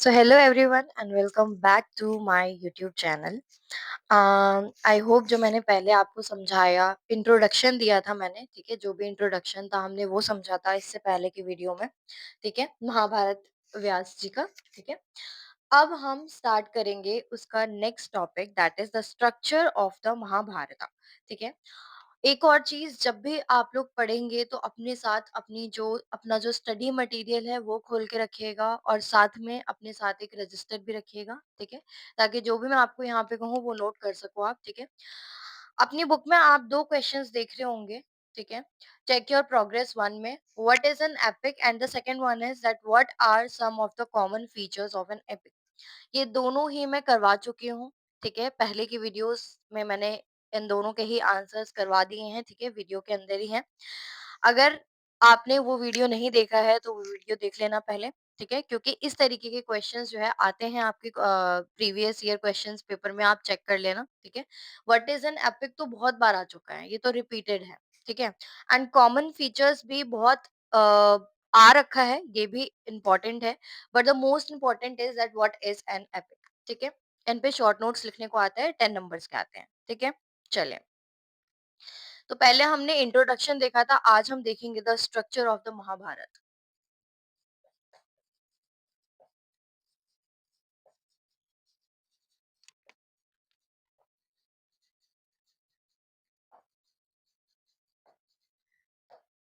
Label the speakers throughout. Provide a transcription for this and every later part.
Speaker 1: So hello everyone and welcome back to my YouTube channel. I hope जो मैंने पहले आपको समझाया इंट्रोडक्शन दिया था मैंने, ठीक है, जो भी इंट्रोडक्शन था हमने वो समझा था इससे पहले की वीडियो में, ठीक है, महाभारत व्यास जी का, ठीक है। अब हम स्टार्ट करेंगे उसका next topic that is the structure of the Mahabharata, ठीक है। एक और चीज, जब भी आप लोग पढ़ेंगे तो अपने साथ अपना जो स्टडी मटेरियल है वो खोल के रखिएगा और साथ में अपने साथ एक रजिस्टर भी रखिएगा, ठीक है, ताकि जो भी मैं आपको यहाँ पे कहूँ वो नोट कर सको आप, ठीक है। अपनी बुक में आप दो क्वेश्चंस देख रहे होंगे, ठीक है। चेक योर प्रोग्रेस वन में what is an epic and the second one is that what are some of the common features of an epic. ये दोनों ही मैं करवा चुकी हूँ, ठीक है। पहले की वीडियोस में मैंने इन दोनों के ही आंसर्स करवा दिए हैं, ठीक है, वीडियो के अंदर ही है। अगर आपने वो वीडियो नहीं देखा है तो वो वीडियो देख लेना पहले, ठीक है, क्योंकि इस तरीके के क्वेश्चंस जो है आते हैं आपके प्रीवियस ईयर क्वेश्चंस पेपर में, आप चेक कर लेना, ठीक है। व्हाट इज एन एपिक तो बहुत बार आ चुका है, ये तो रिपीटेड है, ठीक है। एंड कॉमन फीचर्स भी बहुत आ रखा है, ये भी इम्पोर्टेंट है। But the most important is that what is an epic, ठीक है। इन पे शॉर्ट नोट्स लिखने को आता है, 10 नंबर्स के आते हैं, ठीक है। चलिए, तो पहले हमने इंट्रोडक्शन देखा था, आज हम देखेंगे the structure of the Mahabharata.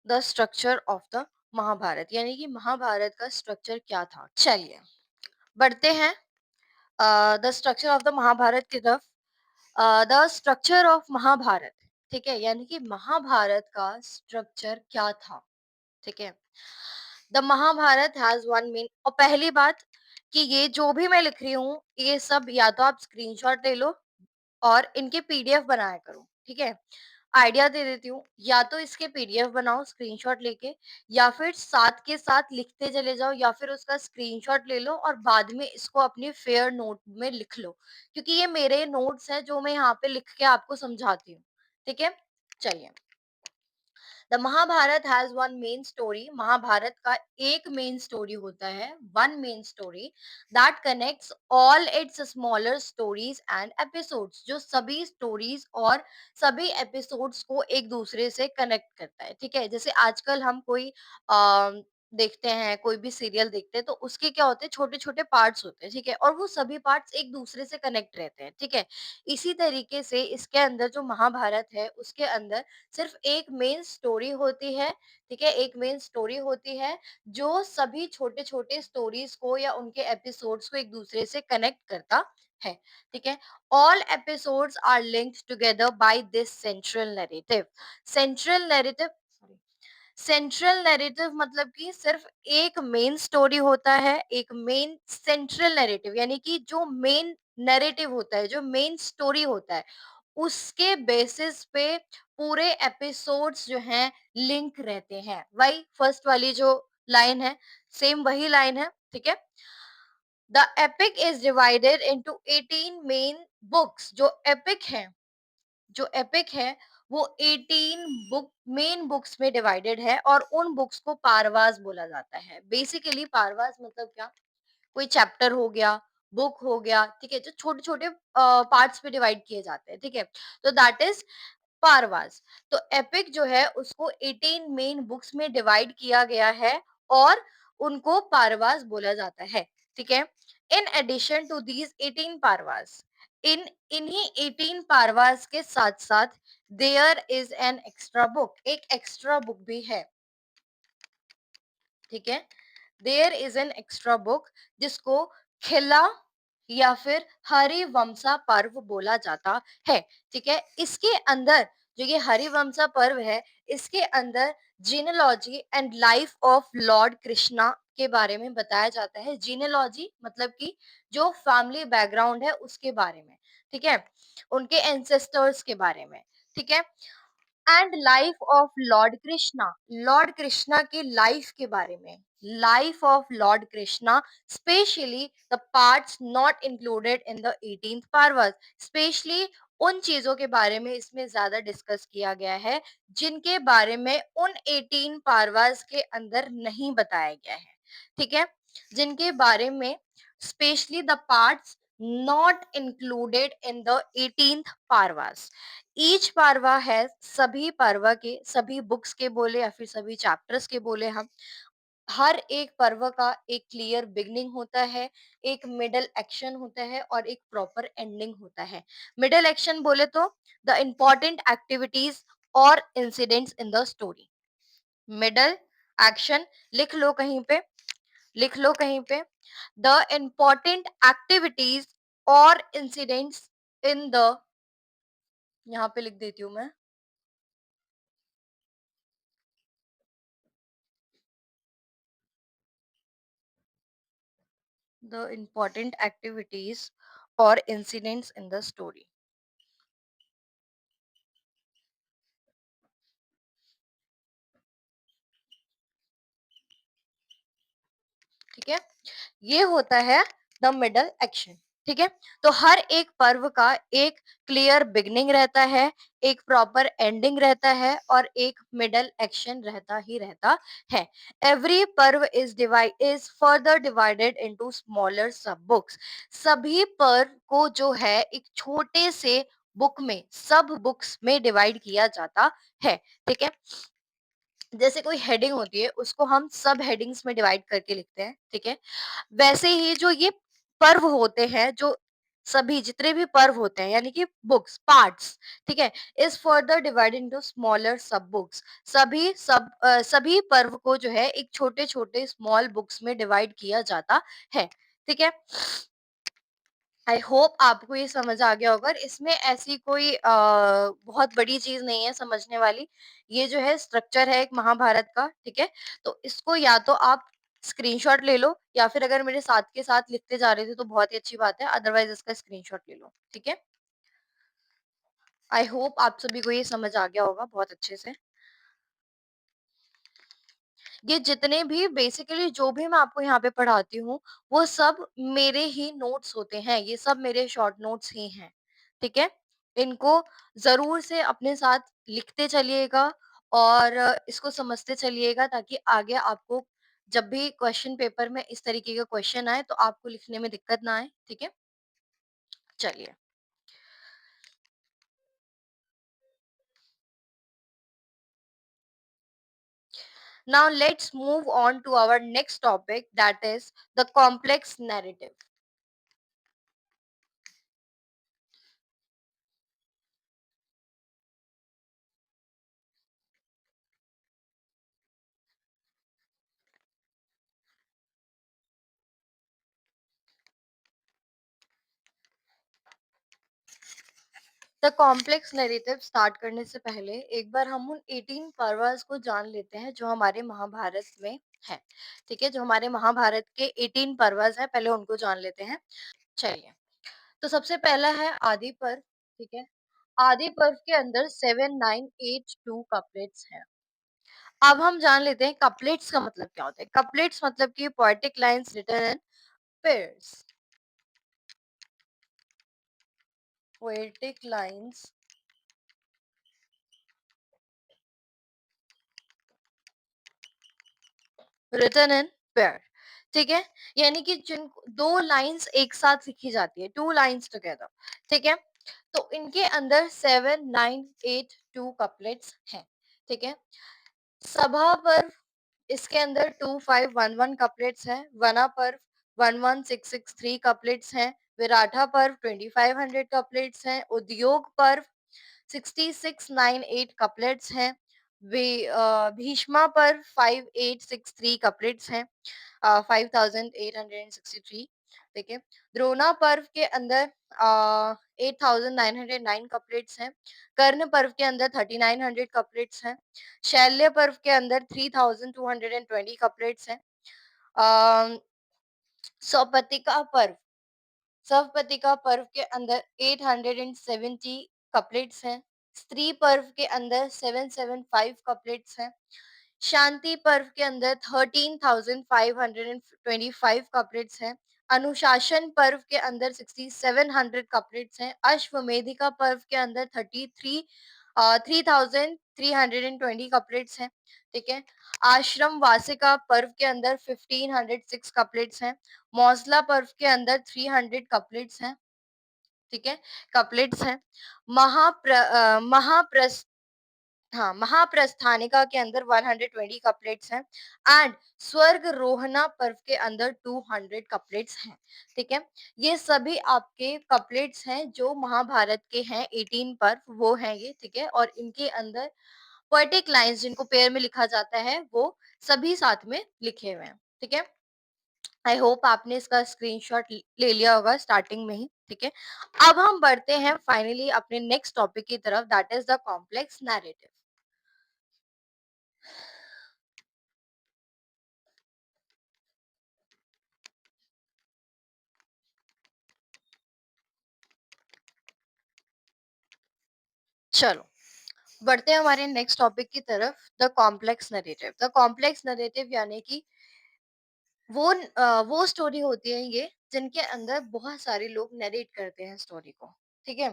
Speaker 1: The structure of the Mahabharata यानी कि महाभारत का स्ट्रक्चर क्या था। चलिए, बढ़ते हैं the structure of the Mahabharata की तरफ। द स्ट्रक्चर ऑफ महाभारत, ठीक है, यानी कि महाभारत का स्ट्रक्चर क्या था, ठीक है। The Mahabharata has one main, और पहली बात कि ये जो भी मैं लिख रही हूँ ये सब या तो आप स्क्रीनशॉट ले लो और इनके पीडीएफ बनाया करो, ठीक है। आइडिया दे देती हूँ, या तो इसके पीडीएफ बनाओ स्क्रीनशॉट लेके, या फिर साथ के साथ लिखते चले जाओ, या फिर उसका स्क्रीनशॉट ले लो और बाद में इसको अपने फेयर नोट में लिख लो, क्योंकि ये मेरे नोट्स हैं जो मैं यहाँ पे लिख के आपको समझाती हूँ, ठीक है। चलिए, the Mahabharata has one main story, Mahabharata का एक मेन स्टोरी होता है, one main story that connects all its smaller stories and episodes, जो सभी स्टोरीज और सभी एपिसोड्स को एक दूसरे से कनेक्ट करता है, ठीक है। जैसे आजकल हम कोई देखते हैं, कोई भी सीरियल देखते हैं तो उसके क्या होते हैं, छोटे छोटे पार्ट्स होते हैं, ठीक है, और वो सभी पार्ट्स एक दूसरे से कनेक्ट रहते हैं, ठीक है। इसी तरीके से इसके अंदर जो महाभारत है उसके अंदर सिर्फ एक मेन स्टोरी होती है, ठीक है, एक मेन स्टोरी होती है जो सभी छोटे-छोटे स्टोरीज को या उनके एपिसोड्स को एक दूसरे से कनेक्ट करता है, ठीक है। All episodes are linked together by this central narrative. Central narrative, central narrative मतलब कि सिर्फ एक मेन स्टोरी होता है, एक मेन सेंट्रल नैरेटिव यानी कि जो मेन नैरेटिव होता है, जो मेन स्टोरी होता है, उसके बेसिस पे पूरे एपिसोड्स जो हैं लिंक रहते हैं। वही फर्स्ट वाली जो लाइन है, सेम वही लाइन है, ठीक है। The epic is divided into 18 main books. जो एपिक है वो 18 बुक मेन बुक्स में डिवाइडेड है और उन बुक्स को पारवास बोला जाता है। बेसिकली पारवास मतलब क्या, कोई चैप्टर हो गया, बुक हो गया, ठीक है, जो छोटे-छोटे पार्ट्स में डिवाइड किए जाते हैं, ठीक है? तो दैट इज़ पारवास। तो एपिक जो है उसको 18 मेन बुक्स में डिवाइड किया गया है और उनको पारवास बोला जाता है, ठीक है? इन एडिशन टू दीज़ 18 पारवास, इन्हीं 18 पारवास के साथ-साथ there is an extra book, एक एक्स्ट्रा बुक भी है, ठीक है। There is an extra book जिसको खिला या फिर हरिवंशा पर्व बोला जाता है, ठीक है। इसके अंदर जो ये हरिवंशा पर्व है, इसके अंदर genealogy and life of Lord Krishna के बारे में बताया जाता है। जीनेलॉजी मतलब कि जो फैमिली बैकग्राउंड है उसके बारे में, ठीक है, उनके एंसेस्टर्स के बारे में, ठीक है। And life of Lord Krishna की लाइफ के बारे में, life of Lord Krishna, specially the parts not included in the 18th पार्वस, स्पेशली उन चीजों के बारे में इसमें ज्यादा डिस्कस किया गया है जिनके बारे में उन 18 पार्वस के अंदर नहीं बताया गया है, ठीक है, जिनके बारे में especially the parts not included in the 18th parvas. Each parva has सभी पर्व के सभी बुक्स के बोले या फिर सभी चैप्टर्स के बोले हम हर एक पर्व का एक क्लियर बिगनिंग होता है, एक मिडल एक्शन होता है और एक प्रॉपर एंडिंग होता है। मिडल एक्शन बोले तो द इम्पोर्टेंट एक्टिविटीज और incidents in the story. Middle action लिख लो कहीं पे, लिख लो कहीं पे, द इम्पोर्टेंट एक्टिविटीज और इंसिडेंट्स इन द, यहाँ पे लिख देती हूँ मैं, द इम्पोर्टेंट एक्टिविटीज और इंसिडेंट्स इन द स्टोरी। ठीक है, ये होता है द मिडल एक्शन। ठीक है, तो हर एक पर्व का एक क्लियर बिगनिंग रहता है, एक प्रॉपर एंडिंग रहता है और एक मिडल एक्शन रहता ही रहता है। एवरी पर्व is further divided into smaller सब बुक्स। सभी पर्व को जो है एक छोटे से बुक में, सब बुक्स में डिवाइड किया जाता है। ठीक है, जैसे कोई हेडिंग होती है उसको हम सब हेडिंग्स में डिवाइड करके लिखते हैं। ठीक है, वैसे ही जो ये पर्व होते हैं, जो सभी जितने भी पर्व होते हैं यानी कि बुक्स पार्ट्स, ठीक है, is further divided into smaller सब बुक्स। सभी पर्व को जो है एक छोटे छोटे स्मॉल बुक्स में डिवाइड किया जाता है। ठीक है, आई होप आपको ये समझ आ गया होगा। इसमें ऐसी कोई बहुत बड़ी चीज नहीं है समझने वाली। ये जो है स्ट्रक्चर है एक महाभारत का। ठीक है, तो इसको या तो आप स्क्रीनशॉट ले लो या फिर अगर मेरे साथ के साथ लिखते जा रहे थे तो बहुत ही अच्छी बात है, अदरवाइज इसका स्क्रीनशॉट ले लो। ठीक है, आई होप आप सभी को ये समझ आ गया होगा बहुत अच्छे से। ये जितने भी बेसिकली जो भी मैं आपको यहाँ पे पढ़ाती हूँ, वो सब मेरे ही नोट्स होते हैं, ये सब मेरे शॉर्ट नोट्स ही हैं। ठीक है? इनको ज़रूर से अपने साथ लिखते चलिएगा और इसको समझते चलिएगा ताकि आगे आपको जब भी क्वेश्चन पेपर में इस तरीके का क्वेश्चन आए तो आपको लिखने में दिक्कत ना आए। ठीक है? चलिए। Now let's move on to our next topic, that is the complex narrative. The complex narrative start करने से पहले एक बार हम उन 18 पर्वस को जान लेते हैं जो हमारे महाभारत में है। ठीक है, जो हमारे महाभारत के 18 पर्वस है, पहले उनको जान लेते हैं। चलिए, तो सबसे पहला है आदि पर्व। ठीक है, आदि पर्व के अंदर 7, 9, 8, 2 कपलेट्स हैं। अब हम जान लेते हैं कपलेट्स का मतलब क्या होता है। कपलेट्स मतलब कि poetic lines written in pairs, poetic lines written in pair. ठीक है, यानी कि जिन दो लाइंस एक साथ लिखी जाती है, टू लाइंस टुगेदर। ठीक है, तो इनके अंदर 7, 9, 8, 2 कपलेट्स हैं। ठीक है, सभा पर्व, इसके अंदर 2511 कपलेट्स हैं। वना पर्व 11663 कपलेट्स हैं। विराटा पर्व 2500 कपलेट्स हैं। उद्योग पर्व 6698 कपलेट्स हैं। भीष्मा पर्व 5863 कपलेट्स हैं, 5863। ठीक है, द्रोणा पर्व के अंदर 8909 कपलेट्स हैं। कर्ण पर्व के अंदर 3900 कपलेट्स हैं। शैल्य पर्व के अंदर 3220 कपलेट्स हैं। अ, सौपतिका पर्व, सवपतिका पर्व के अंदर 870 कपलेट्स हैं। स्त्री पर्व के अंदर 775 कपलेट्स हैं। शांति पर्व के अंदर 13,525 कपलेट्स हैं। अनुशासन पर्व के अंदर 6700 कपलेट्स हैं। अश्वमेधिका पर्व के अंदर 3320 कपलेट्स हैं, ठीक है। आश्रम वासिका पर्व के अंदर 1506 कपलेट्स हैं। मौजला पर्व के अंदर 300 कपलेट्स हैं, ठीक है, कपलेट्स हैं। महाप्रस हाँ, महाप्रस्थानिका के अंदर 120 कपलेट्स हैं एंड स्वर्ग रोहना पर्व के अंदर 200 कपलेट्स हैं, ठीक है। ये सभी आपके कपलेट्स हैं जो महाभारत के हैं, 18 पर्व वो हैं ये, ठीक है। और इनके अंदर पोएटिक लाइन्स जिनको पेयर में लिखा जाता है वो सभी साथ में लिखे हुए हैं, ठीक है। आई होप आपने इसका स्क्रीनशॉट ले लिया होगा स्टार्टिंग में ही, ठीक है। अब हम बढ़ते हैं फाइनली अपने नेक्स्ट टॉपिक की तरफ, that is the complex narrative. चलो बढ़ते हैं हमारे नेक्स्ट टॉपिक की तरफ, the complex narrative. The complex narrative यानी कि वो स्टोरी होती है ये जिनके अंदर बहुत सारे लोग नरेट करते हैं स्टोरी को, ठीक है।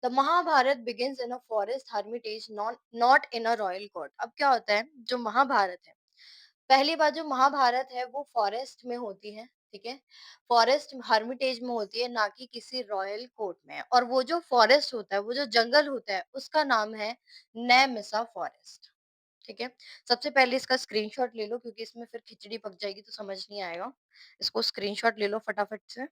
Speaker 1: The Mahabharata begins in a forest hermitage, not in a royal court. अब क्या होता है, जो महाभारत है, पहली बार जो महाभारत है वो फॉरेस्ट में होती है, ठीक है। फॉरेस्ट हर्मिटेज में होती है, ना कि किसी रॉयल कोर्ट में। और वो जो फॉरेस्ट होता है, वो जो जंगल होता है, उसका नाम है नैमिसा फॉरेस्ट, ठीक है। सबसे पहले इसका स्क्रीनशॉट ले लो क्योंकि इसमें फिर खिचड़ी पक जाएगी तो समझ नहीं आएगा। इसको स्क्रीनशॉट ले लो फटाफट से।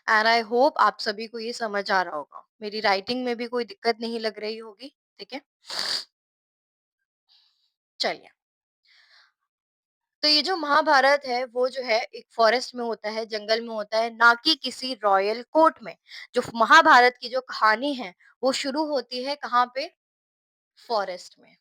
Speaker 1: एंड आई होप आप सभी को ये समझ आ रहा होगा, मेरी राइटिंग में भी कोई दिक्कत नहीं लग रही होगी, ठीक है। चलिए, तो ये जो महाभारत है वो जो है एक फॉरेस्ट में होता है, जंगल में होता है, ना कि किसी रॉयल कोर्ट में। जो महाभारत की जो कहानी है वो शुरू होती है कहाँ पे, फॉरेस्ट में।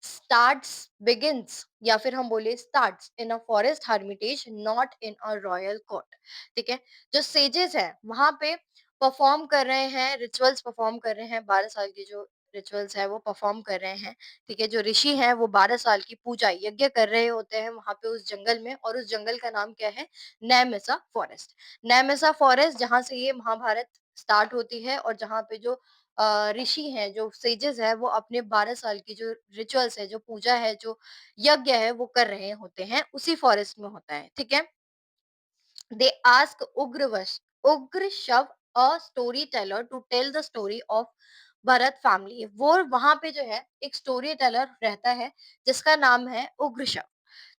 Speaker 1: स्टार्ट्स बिगिंस या फिर हम बोले starts in a forest hermitage, not in a royal court, ठीक है। जो सेजेस है वहां पे परफॉर्म कर रहे हैं, रिचुअल्स परफॉर्म कर रहे हैं, 12 साल की जो रिचुअल्स है वो परफॉर्म कर रहे हैं, ठीक है। जो ऋषि हैं वो 12 साल की पूजा यज्ञ कर रहे होते हैं वहां पे उस जंगल में, और उस जंगल का नाम क्या है, नैमिसा फॉरेस्ट। नैमिसा फॉरेस्ट जहां से ये महाभारत स्टार्ट होती है, और जहाँ पे जो ऋषि हैं, जो सेजेस है, वो अपने 12 साल की जो रिचुअल्स है, जो पूजा है, जो यज्ञ है, वो कर रहे होते हैं, उसी फॉरेस्ट में होता है, ठीक है। दे ask Ugrashrava a storyteller to tell the story of Bharat family. वो वहां पे जो है एक स्टोरी टेलर रहता है जिसका नाम है उग्र शव,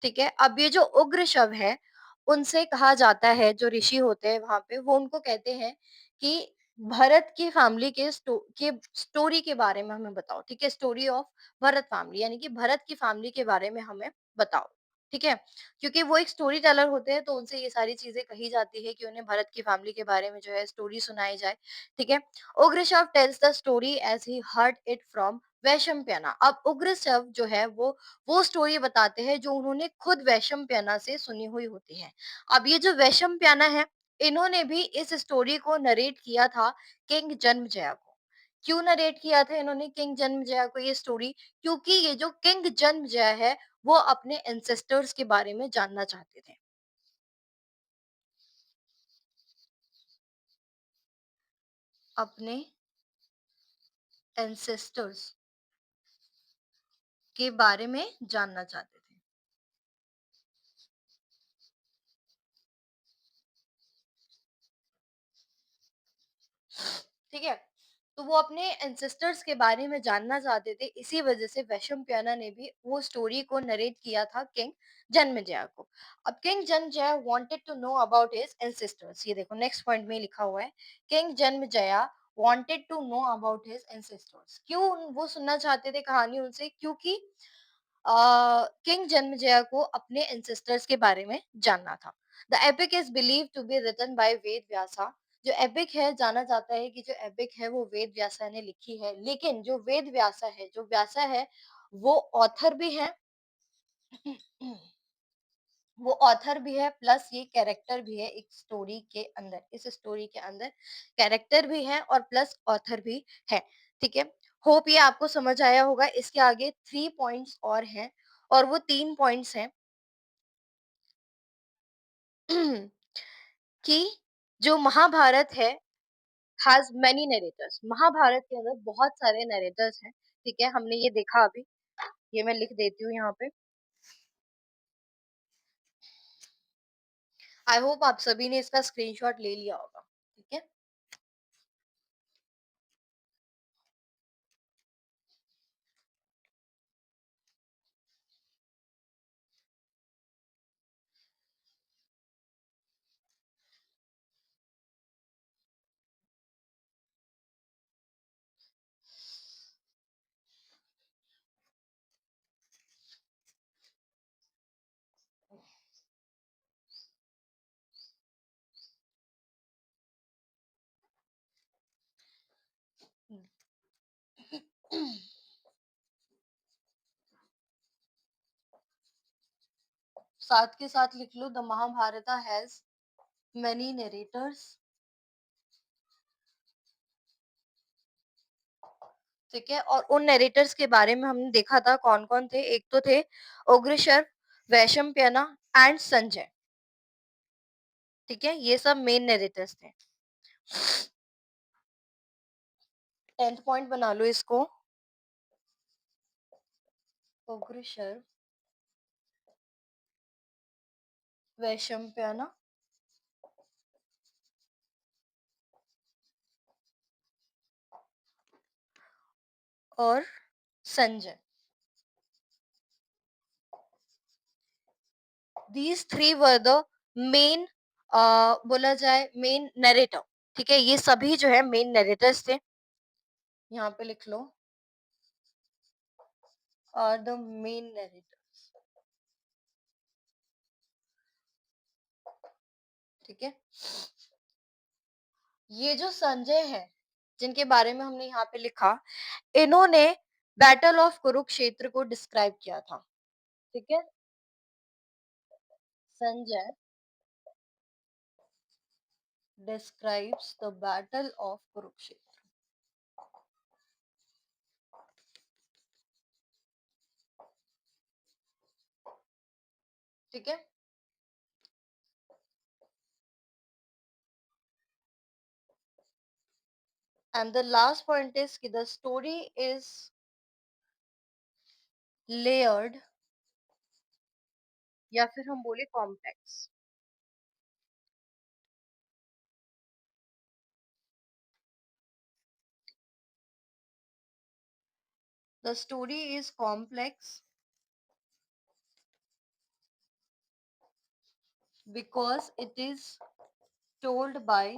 Speaker 1: ठीक है। अब ये जो उग्र शव है, उनसे कहा जाता है, जो ऋषि होते हैं वहां पे, वो उनको कहते हैं कि भरत की फैमिली के स्टोरी के बारे में हमें बताओ, ठीक है। स्टोरी ऑफ भरत फैमिली यानी कि भरत की फैमिली के बारे में हमें बताओ, ठीक है। क्योंकि वो एक स्टोरी टेलर होते हैं तो उनसे ये सारी चीजें कही जाती है कि उन्हें भरत की फैमिली के बारे में जो है स्टोरी सुनाई जाए, ठीक है। Ugrashrava tells the story as he heard it from Vaishampayan. अब उग्रशव जो है वो स्टोरी बताते हैं जो उन्होंने खुद वैशंपायन से सुनी हुई होती है। अब ये जो वैशंपायन है, इन्होंने भी इस स्टोरी को नरेट किया था किंग जन्मजय को। क्यों नरेट किया था इन्होंने किंग जन्मजय को ये स्टोरी, क्योंकि ये जो किंग जन्मजय है वो अपने एंसेस्टर्स के बारे में जानना चाहते थे। अपने एंसेस्टर्स के बारे में जानना चाहते थे। ठीक है। तो वो अपने एंसेस्टर्स के बारे में जानना चाहते थे, इसी वजह से वैशंपायन ने भी वो स्टोरी को नरेट किया था किंग जन्मेजय को। अब king Janamejaya wanted to know about his ancestors, ये देखो नेक्स्ट पॉइंट में लिखा हुआ है, king Janamejaya wanted to know about his ancestors. क्यों वो सुनना चाहते थे कहानी उनसे, क्योंकि किंग जन्मेजय को अपने एंसेस्टर्स के बारे में जानना था। The epic is believe to be written by Ved Vyasa. जो एपिक है, जाना जाता है कि जो एपिक है वो वेद व्यासा ने लिखी है, लेकिन जो वेद व्यासा है, जो व्यासा है, वो ऑथर भी है। वो ऑथर भी है प्लस ये कैरेक्टर भी है एक स्टोरी के अंदर, इस स्टोरी के अंदर कैरेक्टर भी है और प्लस ऑथर भी है, ठीक है। होप ये आपको समझ आया होगा। इसके आगे 3 पॉइंट्स और हैं, और वो 3 पॉइंट्स हैं। कि जो महाभारत है हैज़ मैनी नैरेटर्स। महाभारत के अंदर बहुत सारे नैरेटर्स हैं, ठीक है? हमने ये देखा अभी, ये मैं लिख देती हूँ यहाँ पे। आई होप आप सभी ने इसका स्क्रीनशॉट ले लिया होगा, ठीक है? साथ के साथ लिख लो, द महाभारता हैज़ मैनी नैरेटर्स, ठीक है? और उन नैरेटर्स के बारे में हमने देखा था कौन-कौन थे, एक तो थे अग्रसर, वैशंपायन एंड संजय, ठीक है? ये सब मेन नैरेटर्स थे। 10th पॉइंट बना लो इसको, अग्रसर, वैशंपायन और Sanjay. These three were the main बोला जाए मेन नैरेटर, ठीक है? ये सभी जो है मेन नैरेटर्स थे। यहाँ पे लिख लो, आर द मेन नैरेटर्स, ठीक है? ये जो संजय है, जिनके बारे में हमने यहाँ पे लिखा, इन्होंने बैटल ऑफ कुरुक्षेत्र को डिस्क्राइब किया था, ठीक है? Sanjay describes the battle of Kurukshetra, ठीक है? And the last point is कि द स्टोरी इज लेयर्ड, या फिर हम बोले complex. The story is complex because it is told by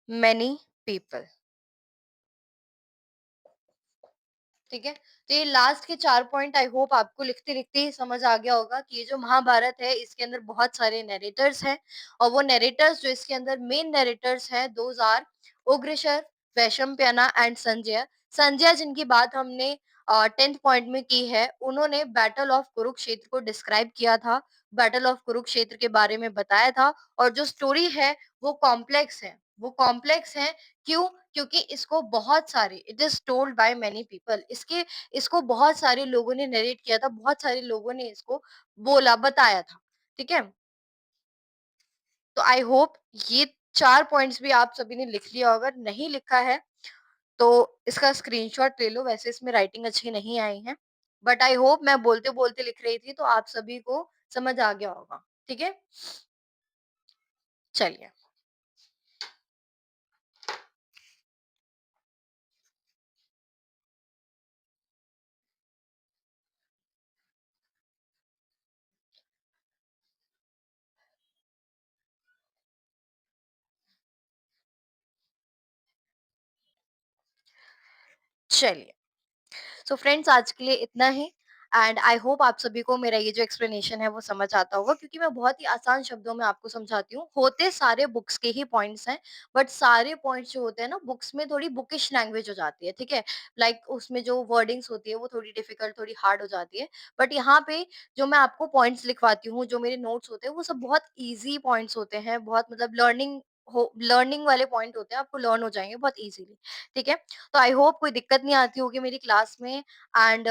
Speaker 1: many people, ठीक है? तो ये लास्ट के 4 पॉइंट आई होप आपको लिखते-लिखते ही समझ आ गया होगा कि ये जो महाभारत है इसके अंदर बहुत सारे नैरेटर्स हैं, और वो नैरेटर्स जो इसके अंदर मेन नैरेटर्स हैं those are Ugrashrava, Vaishampayan and Sanjay. Sanjay जिनकी बात हमने 10th पॉइंट में की है, उन्होंने बैटल ऑफ कुरुक्षेत्र को डिस्क्राइब किया था, बैटल ऑफ कुरुक्षेत्र के बारे में बताया था, और जो स्टोरी है वो कॉम्प्लेक्स है। वो कॉम्प्लेक्स है क्यों? क्योंकि इसको बहुत सारे it is told by many people, इसके इसको बहुत सारे लोगों ने नरेट किया था, बहुत सारे लोगों ने इसको बोला, बताया था, ठीक है? तो आई होप ये 4 पॉइंट्स भी आप सभी ने लिख लिया होगा, नहीं लिखा है तो इसका स्क्रीनशॉट ले लो, वैसे इसमें राइटिंग अच्छी नहीं आई है, बट आई होप मैं बोलते-बोलते लिख रही थी तो आप सभी को समझ आ गया होगा, ठीक है? चलिए, चलिए। सो फ्रेंड्स आज के लिए इतना ही, एंड आई होप आप सभी को मेरा ये जो एक्सप्लेनेशन है वो समझ आता होगा, क्योंकि मैं बहुत ही आसान शब्दों में आपको समझाती हूँ, होते सारे बुक्स के ही पॉइंट्स हैं, बट सारे पॉइंट्स जो होते हैं ना बुक्स में थोड़ी बुकिश लैंग्वेज हो जाती है, ठीक है? लाइक उसमें जो वर्डिंग्स होती है वो थोड़ी डिफिकल्ट, थोड़ी हार्ड हो जाती है, बट यहाँ पे जो मैं आपको पॉइंट्स लिखवाती हूँ, जो मेरे नोट्स होते हैं वो सब बहुत ईजी पॉइंट्स होते हैं, बहुत मतलब लर्निंग हो लर्निंग वाले पॉइंट होते हैं, आपको लर्न हो जाएँगे बहुत ईज़िली, ठीक है? तो आई होप कोई दिक्कत नहीं आती होगी मेरी क्लास में एंड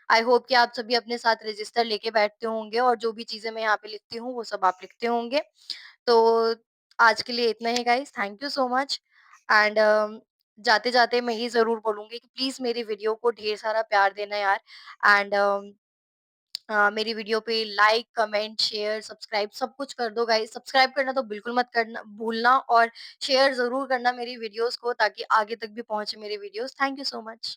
Speaker 1: आई होप कि आप सभी अपने साथ रजिस्टर लेके बैठते होंगे और जो भी चीज़ें मैं यहाँ पे लिखती हूँ, वो सब आप लिखते होंगे। तो आज के लिए इतना ही guys, thank you so much and जाते-जाते मैं ये ज़रूर बोलूँगी कि प्लीज़ मेरी वीडियो को ढेर सारा प्यार देना यार एंड मेरी वीडियो पे लाइक, कमेंट, शेयर, सब्सक्राइब सब कुछ कर दो गाइस। सब्सक्राइब करना तो बिल्कुल मत करना भूलना और शेयर ज़रूर करना मेरी वीडियोज़ को ताकि आगे तक भी पहुँचे मेरी videos. Thank you so much.